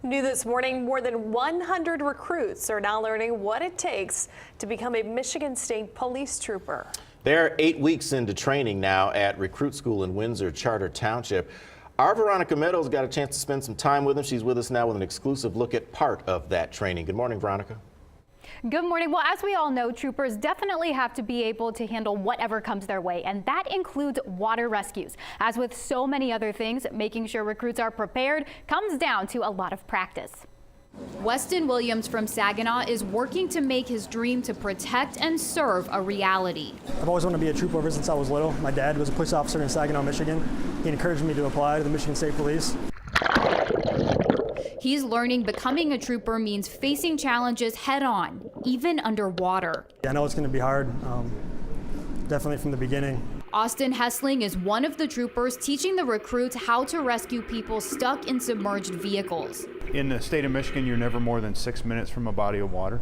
New this morning, more than 100 recruits are now learning what it takes to become a Michigan State police trooper. They're 8 weeks into training now at Recruit School in Windsor Charter Township. Our Veronica Meadows got a chance to spend some time with them. She's with us now with an exclusive look at part of that training. Good morning, Veronica. Good morning. Well, as we all know, troopers definitely have to be able to handle whatever comes their way, and that includes water rescues. As with so many other things, making sure recruits are prepared comes down to a lot of practice. Weston Williams from Saginaw is working to make his dream to protect and serve a reality. I've always wanted to be a trooper ever since I was little. My dad was a police officer in Saginaw, Michigan. He encouraged me to apply to the Michigan State Police. He's learning becoming a trooper means facing challenges head on, even underwater. I know it's going to be hard, definitely from the beginning. Austin Hessling is one of the troopers teaching the recruits how to rescue people stuck in submerged vehicles. In the state of Michigan, you're never more than 6 minutes from a body of water.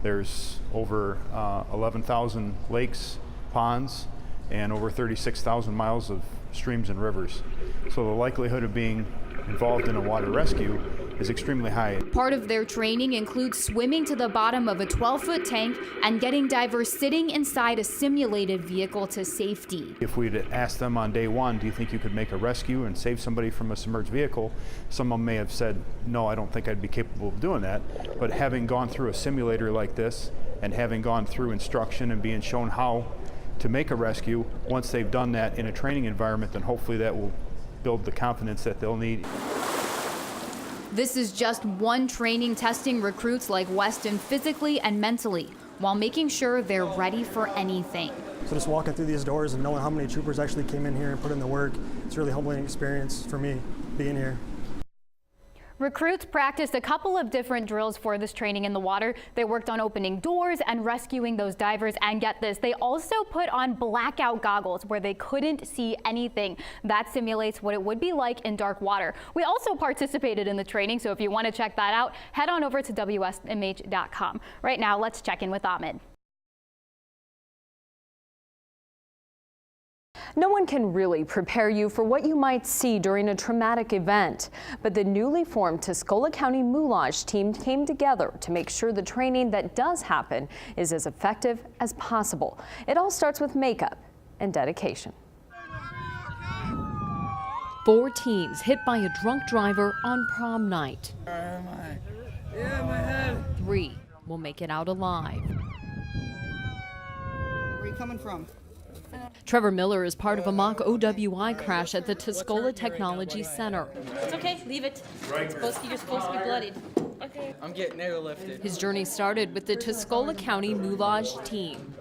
There's over 11,000 lakes, ponds, and over 36,000 miles of streams and rivers. So the likelihood of being involved in a water rescue is extremely high. Part of their training includes swimming to the bottom of a 12-foot tank and getting divers sitting inside a simulated vehicle to safety. If we'd asked them on day one, do you think you could make a rescue and save somebody from a submerged vehicle, some of them may have said, no, I don't think I'd be capable of doing that. But having gone through a simulator like this and having gone through instruction and being shown how to make a rescue, once they've done that in a training environment, then hopefully that will build the confidence that they'll need. This is just one training testing recruits like Weston physically and mentally, while making sure they're ready for anything. So just walking through these doors and knowing how many troopers actually came in here and put in the work, it's a really humbling experience for me being here. Recruits practiced a couple of different drills for this training in the water. They worked on opening doors and rescuing those divers, and get this, they also put on blackout goggles where they couldn't see anything. That simulates what it would be like in dark water. We also participated in the training, so if you want to check that out, head on over to WSMH.com. Right now, let's check in with Ahmed. No one can really prepare you for what you might see during a traumatic event, but the newly formed Tuscola County Moulage team came together to make sure the training that does happen is as effective as possible. It all starts with makeup and dedication. 4 teens hit by a drunk driver on prom night. 3 will make it out alive. Where are you coming from? Trevor Miller is part of a mock OWI crash at the Tuscola Technology Center. It's okay, leave it. You're supposed to be bloodied. Okay. I'm getting airlifted. His journey started with the Tuscola County Moulage team.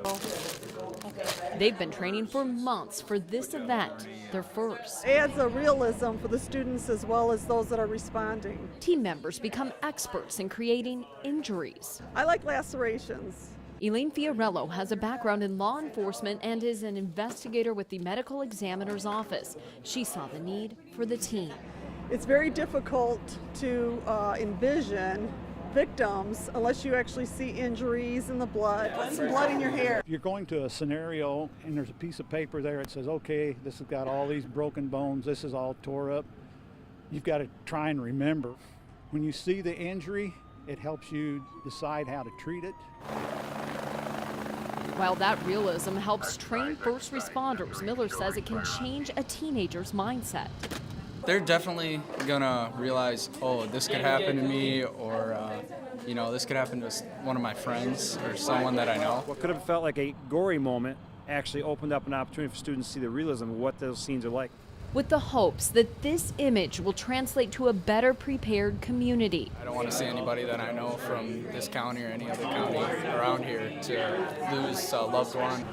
They've been training for months for this event, their first. It adds a realism for the students as well as those that are responding. Team members become experts in creating injuries. I like lacerations. Elaine Fiorello has a background in law enforcement and is an investigator with the medical examiner's office. She saw the need for the team. It's very difficult to envision victims unless you actually see injuries in the blood. Put some blood in your hair. You're going to a scenario and there's a piece of paper there that says, okay, this has got all these broken bones, this is all tore up. You've got to try and remember. When you see the injury, it helps you decide how to treat it. While that realism helps train first responders, Miller says it can change a teenager's mindset. They're definitely gonna realize, oh, this could happen to me, or you know, this could happen to one of my friends or someone that I know. What could have felt like a gory moment actually opened up an opportunity for students to see the realism of what those scenes are like. With the hopes that this image will translate to a better prepared community. I don't want to see anybody that I know from this county or any other county around here to lose a loved one.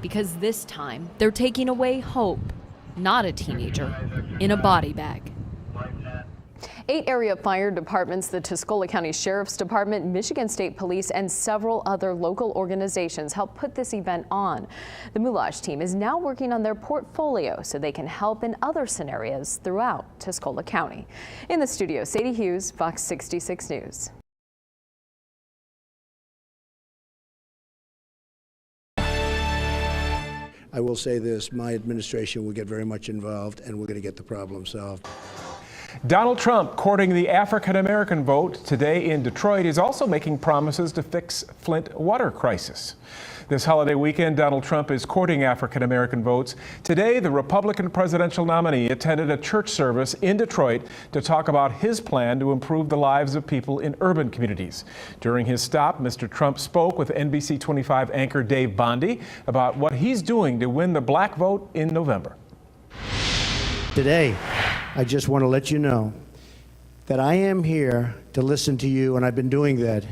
Because this time, they're taking away hope, not a teenager, in a body bag. 8 area fire departments, the Tuscola County Sheriff's Department, Michigan State Police, and several other local organizations helped put this event on. The Moulage team is now working on their portfolio so they can help in other scenarios throughout Tuscola County. In the studio, Sadie Hughes, Fox 66 News. I will say this, my administration will get very much involved and we're going to get the problem solved. Donald Trump, courting the African-American vote today in Detroit, is also making promises to fix Flint water crisis. This holiday weekend, Donald Trump is courting African-American votes. Today, the Republican presidential nominee attended a church service in Detroit to talk about his plan to improve the lives of people in urban communities. During his stop, Mr. Trump spoke with NBC 25 anchor Dave Bondi about what he's doing to win the black vote in November. Today, I just want to let you know that I am here to listen to you, and I've been doing that.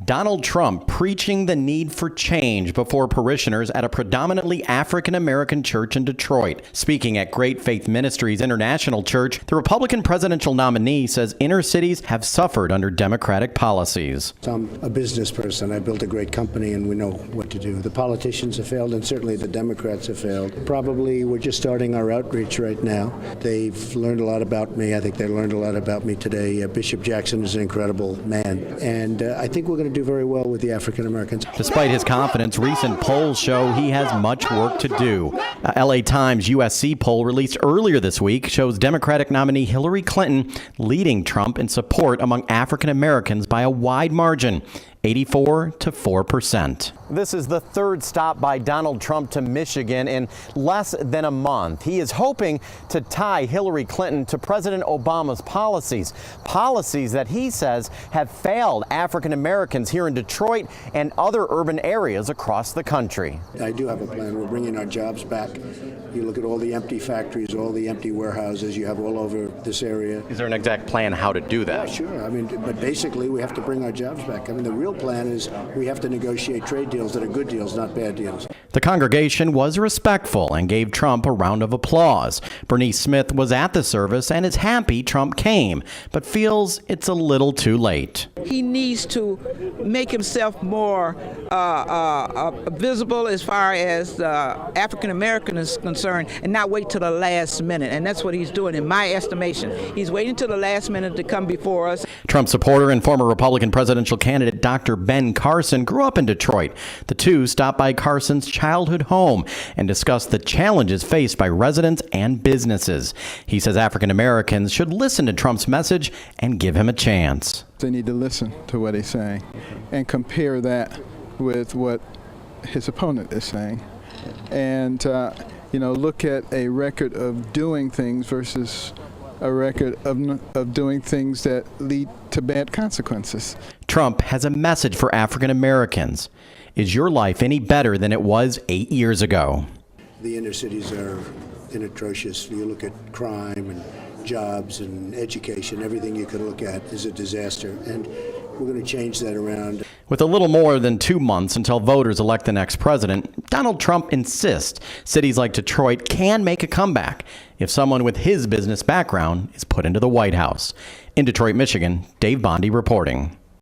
Donald Trump preaching the need for change before parishioners at a predominantly African-American church in Detroit. Speaking at Great Faith Ministries International Church, the Republican presidential nominee says inner cities have suffered under Democratic policies. I'm a business person. I built a great company and we know what to do. The politicians have failed and certainly the Democrats have failed. Probably we're just starting our outreach right now. They've learned a lot about me. I think they learned a lot about me today. Bishop Jackson is an incredible man, and I think we're going to do very well with the African Americans. Despite his confidence, recent polls show he has much work to do. A LA Times USC poll released earlier this week shows Democratic nominee Hillary Clinton leading Trump in support among African Americans by a wide margin, 84% to 4%. This is the third stop by Donald Trump to Michigan in less than a month. He is hoping to tie Hillary Clinton to President Obama's policies that he says have failed African Americans here in Detroit and other urban areas across the country. I do have a plan. We're bringing our jobs back. You look at all the empty factories, all the empty warehouses you have all over this area. Is there an exact plan how to do that? Yeah, sure. I mean, but basically we have to bring our jobs back. I mean, the real plan is we have to negotiate trade deals that are good deals, not bad deals. The congregation was respectful and gave Trump a round of applause. Bernice Smith was at the service and is happy Trump came, but feels it's a little too late. He needs to make himself more visible as far as African American is concerned and not wait till the last minute. And that's what he's doing in my estimation. He's waiting till the last minute to come before us. Trump supporter and former Republican presidential candidate Dr. Ben Carson grew up in Detroit. The two stopped by Carson's childhood home and discussed the challenges faced by residents and businesses. He says African Americans should listen to Trump's message and give him a chance. They need to listen to what he's saying and compare that with what his opponent is saying. And, look at a record of doing things versus a record of doing things that lead to bad consequences. Trump has a message for African Americans. Is your life any better than it was 8 years ago? The inner cities are atrocious. You look at crime and jobs and education, everything you can look at is a disaster, and we're going to change that around. With a little more than 2 months until voters elect the next president, Donald Trump insists cities like Detroit can make a comeback if someone with his business background is put into the White House. In Detroit, Michigan, Dave Bondi reporting.